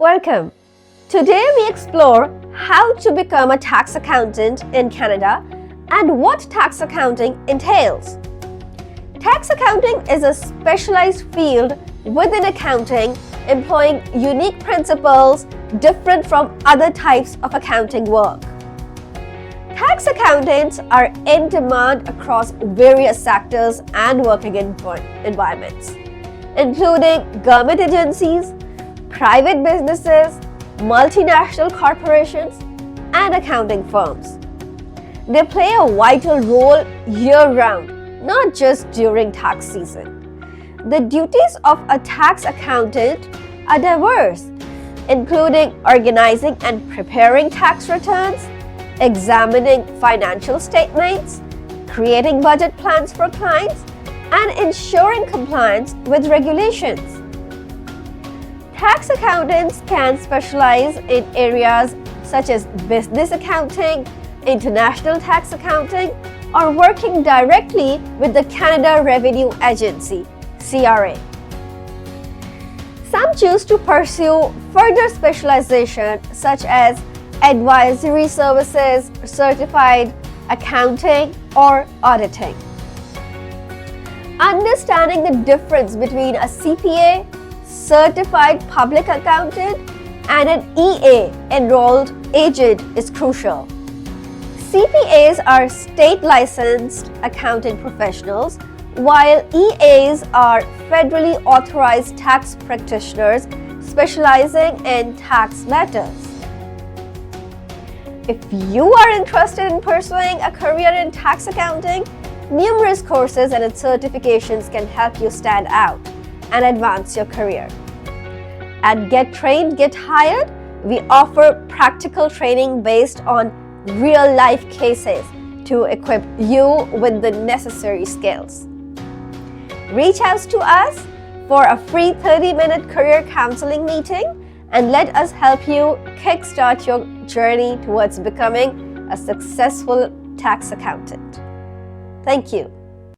Welcome! Today we explore how to become a tax accountant in Canada and what tax accounting entails. Tax accounting is a specialized field within accounting employing unique principles different from other types of accounting work. Tax accountants are in demand across various sectors and working environments, including government agencies, private businesses, multinational corporations, and accounting firms. They play a vital role year-round, not just during tax season. The duties of a tax accountant are diverse, including organizing and preparing tax returns, examining financial statements, creating budget plans for clients, and ensuring compliance with regulations. Tax accountants can specialize in areas such as business accounting, international tax accounting, or working directly with the Canada Revenue Agency, CRA. Some choose to pursue further specialization such as advisory services, certified accounting, or auditing. Understanding the difference between a CPA, certified public accountant, and an EA, enrolled agent, is crucial. CPAs are state licensed accounting professionals, while EAs are federally authorized tax practitioners specializing in tax matters. If you are interested in pursuing a career in tax accounting, numerous courses and certifications can help you stand out and advance your career. At Get Trained, Get Hired, we offer practical training based on real-life cases to equip you with the necessary skills. Reach out to us for a free 30-minute career counseling meeting and let us help you kickstart your journey towards becoming a successful tax accountant. Thank you.